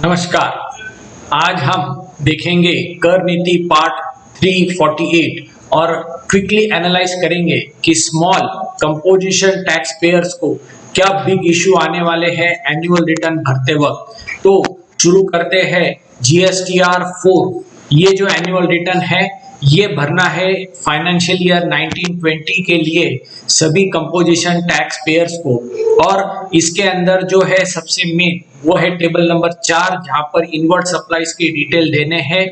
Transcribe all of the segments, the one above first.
नमस्कार। आज हम देखेंगे कर नीति पार्ट 348 और क्विकली एनालाइज करेंगे कि स्मॉल कंपोजिशन टैक्स पेयर्स को क्या बिग इशू आने वाले हैं एनुअल रिटर्न भरते वक्त। तो शुरू करते हैं। जीएसटीआर 4 ये जो एनुअल रिटर्न है ये भरना है फाइनेंशियल ईयर 1920 के लिए सभी कंपोजिशन टैक्स पेयर्स को। और इसके अंदर जो है सबसे मेन वो है टेबल नंबर 4 जहां पर इनवर्ट सप्लाईज की डिटेल देने हैं।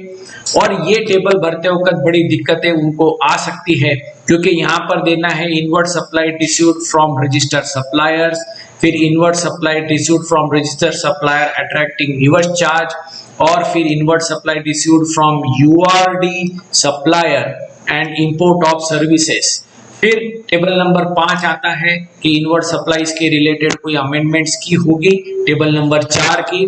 और ये टेबल भरते वक्त बड़ी दिक्कतें उनको आ सकती है क्योंकि यहाँ पर देना है inward supply received from registered suppliers, फिर inward supply received from registered supplier attracting reverse charge, और फिर inward supply received from URD supplier and import of services. फिर टेबल नंबर 5 आता है कि इनवर्ट सप्लाईज के रिलेटेड कोई अमेंडमेंट्स की होगी। टेबल नंबर 4 की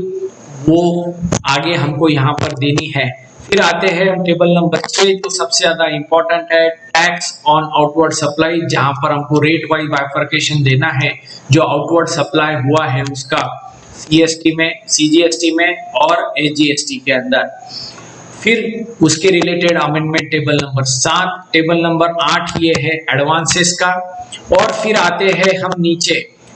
वो आगे हमको यहाँ पर देनी है। फिर आते हैं हम टेबल नंबर 6 जो सबसे ज्यादा इंपॉर्टेंट है, टैक्स ऑन आउटवर्ड सप्लाई, जहां पर हमको रेट वाइज बाइफरकेशन देना है जो आउटवर्ड सप्लाई हुआ है उसका सीएसटी में, सीजीएसटी में और एसजीएसटी के अंदर। फिर उसके related amendment table number 7। Table number 8 ये है एडवांसेस का। और फिर आते हैं हम नीचे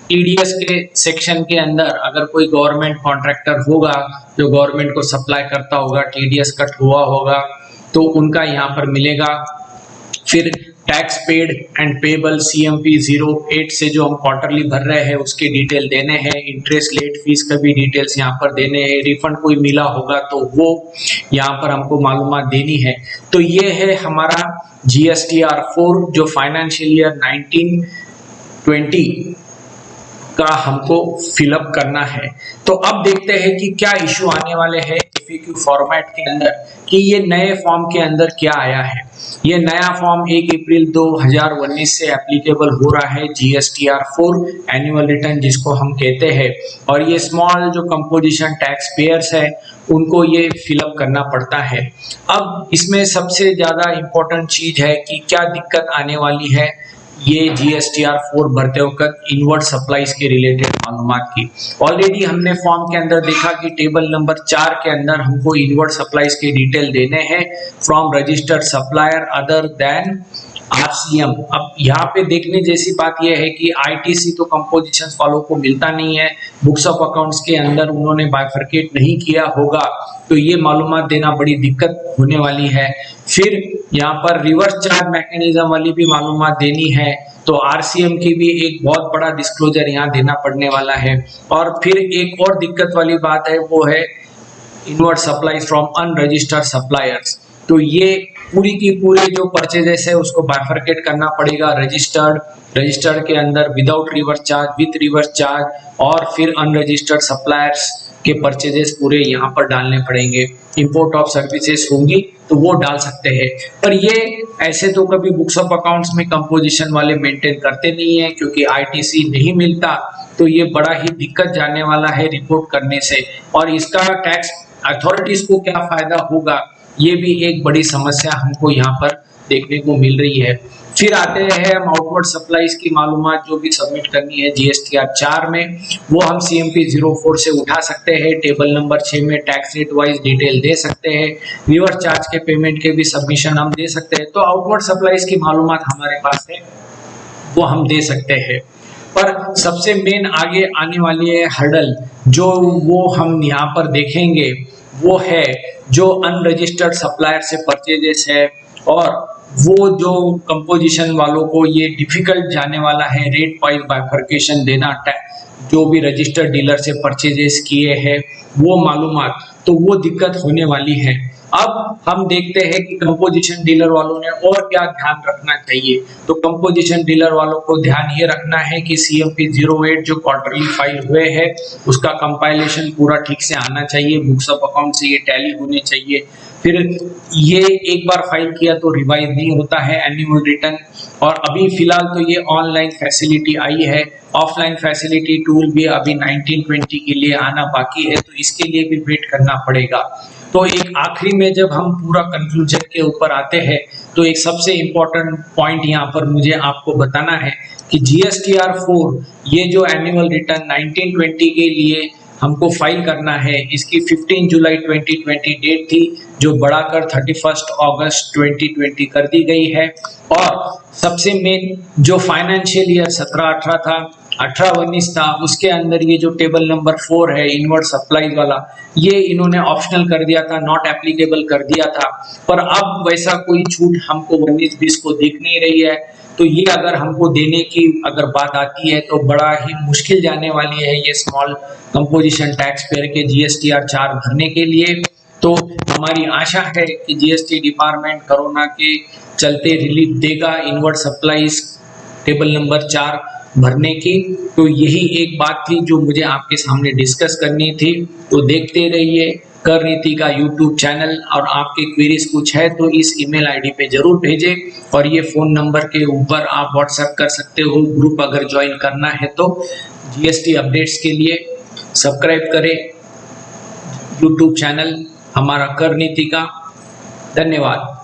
टीडीएस के सेक्शन के अंदर, अगर कोई गवर्नमेंट कॉन्ट्रैक्टर होगा जो गवर्नमेंट को सप्लाई करता होगा, टीडीएस कट हुआ होगा तो उनका यहाँ पर मिलेगा। फिर tax paid and payable CMP 08 से जो हम क्वार्टरली भर रहे हैं उसके डिटेल देने हैं। इंटरेस्ट लेट फीस का भी डिटेल्स यहाँ पर देने हैं। रिफंड कोई मिला होगा तो वो यहाँ पर हमको मालूमात देनी है। तो ये है हमारा जीएसटीआर 4 जो फाइनेंशियल ईयर 1920 का हमको फिलअप करना है। तो अब देखते हैं कि क्या इशू आने वाले हैं एफएक्यू फॉर्मेट के अंदर, कि ये नए फॉर्म के अंदर क्या आया है। ये नया फॉर्म 1 अप्रैल 2019 से एप्लीकेबल हो रहा है, जीएसटीआर 4 एनुअल रिटर्न जिसको हम कहते हैं। और ये स्मॉल जो कंपोजिशन टैक्स पेयर्स है उनको ये फिलअप करना पड़ता है। अब इसमें सबसे ज्यादा इंपॉर्टेंट चीज है कि क्या दिक्कत आने वाली है ये जीएसटीआर 4 भरते वक्त इनवर्ट सप्लाईज के रिलेटेड मालूमात की। ऑलरेडी हमने फॉर्म के अंदर देखा कि टेबल नंबर 4 के अंदर हमको इनवर्ट सप्लाईज के डिटेल देने हैं from registered supplier other than RCM. अब यहाँ पे देखने जैसी बात यह है कि आईटीसी तो कंपोजिशन वालों को मिलता नहीं है, बुक्स ऑफ अकाउंट्स के अंदर उन्होंने बाइफरकेट नहीं किया होगा तो ये मालूमात देना बड़ी दिक्कत होने वाली है। फिर यहाँ पर रिवर्स चार्ज मैकेनिज्म वाली भी मालूमात देनी है तो आरसीएम की भी एक बहुत बड़ा डिस्क्लोजर यहाँ देना पड़ने वाला है। और फिर एक और दिक्कत वाली बात है वो है invert supplies from unregistered suppliers. तो ये पूरी की पूरी जो परचेजेस है उसको बाइफरकेट करना पड़ेगा, रजिस्टर्ड के अंदर without reverse charge, with reverse charge, और फिर अनरजिस्टर्ड सप्लायर्स के परचेजेस पूरे यहाँ पर डालने पड़ेंगे। इंपोर्ट ऑफ सर्विसेज होंगी तो वो डाल सकते हैं, पर ये ऐसे तो कभी बुक्स ऑफ अकाउंट्स में कंपोजिशन वाले मेंटेन करते नहीं है क्योंकि आईटीसी नहीं मिलता। तो ये बड़ा ही दिक्कत जाने वाला है रिपोर्ट करने से। और इसका टैक्स अथॉरिटीज को क्या फायदा होगा ये भी एक बड़ी समस्या हमको यहाँ पर देखने को मिल रही है। फिर आते हैं हम आउटवर्ड सप्लाईज की मालूमात जो भी सबमिट करनी है जीएसटीआर 4 में, वो हम सीएमपी 04 से उठा सकते हैं। टेबल नंबर 6 में टैक्स रेट वाइज डिटेल दे सकते हैं, रिवर्स चार्ज के पेमेंट के भी सबमिशन हम दे सकते हैं। तो आउटवर्ड सप्लाईज की मालूमात हमारे पास है वो हम दे सकते हैं। पर सबसे मेन आगे आने वाली है हर्डल जो वो हम यहाँ पर देखेंगे वो है जो अनरजिस्टर्ड सप्लायर से परचेजेस है। और वो जो कंपोजिशन वालों को ये डिफिकल्ट जाने वाला है रेट वाइज बाइफरकेशन देना, जो भी रजिस्टर्ड डीलर से परचेजेस किए हैं वो मालूमात, तो वो दिक्कत होने वाली है। अब हम देखते हैं कि कंपोजिशन डीलर वालों ने और क्या ध्यान रखना चाहिए। तो कंपोजिशन डीलर वालों को ध्यान ये रखना है कि सीएमपी 08 जो क्वार्टरली फाइल हुए हैं उसका कंपाइलेशन पूरा ठीक से आना चाहिए, बुक्स ऑफ अकाउंट से ये टैली होने चाहिए। फिर ये एक बार फाइल किया तो रिवाइज नहीं होता है एनुअल रिटर्न। और अभी फिलहाल तो ये ऑनलाइन फैसिलिटी आई है, ऑफलाइन फैसिलिटी टूल भी अभी 1920 के लिए आना बाकी है तो इसके लिए भी वेट करना पड़ेगा। तो एक आखिरी में जब हम पूरा कंक्लूजन के ऊपर आते हैं तो एक सबसे इम्पोर्टेंट पॉइंट यहाँ पर मुझे आपको बताना है कि जीएसटीआर 4 ये जो एनुअल रिटर्न 1920 के लिए हमको फाइल करना है, इसकी 15 जुलाई 2020 डेट थी, जो बढ़ाकर 31 अगस्त 2020 कर दी गई है। और सबसे मेन जो फाइनेंशियल ईयर 17-18 था, 18-19 था, उसके अंदर ये जो टेबल नंबर 4 है इनवर्ट सप्लाईज वाला, ये इन्होंने ऑप्शनल कर दिया था, नॉट एप्लीकेबल कर दिया था। पर अब वैसा कोई छूट हमको 19-20 को दिख नहीं रही है। तो ये अगर हमको देने की अगर बात आती है तो बड़ा ही मुश्किल जाने वाली है ये स्मॉल कंपोजिशन टैक्स पेयर के GSTR 4 भरने के लिए। तो हमारी आशा है कि GST डिपार्टमेंट कोरोना के चलते रिलीफ देगा इनवर्ट सप्लाईज टेबल नंबर 4 भरने की। तो यही एक बात थी जो मुझे आपके सामने डिस्कस करनी थी। तो देखते रहिए कर नीति का यूट्यूब चैनल, और आपके क्वेरीज कुछ है तो इस ईमेल आईडी पे जरूर भेजें, और ये फोन नंबर के ऊपर आप व्हाट्सएप कर सकते हो। ग्रुप अगर ज्वाइन करना है तो GST अपडेट्स के लिए सब्सक्राइब करें यूट्यूब चैनल हमारा कर नीति का। धन्यवाद।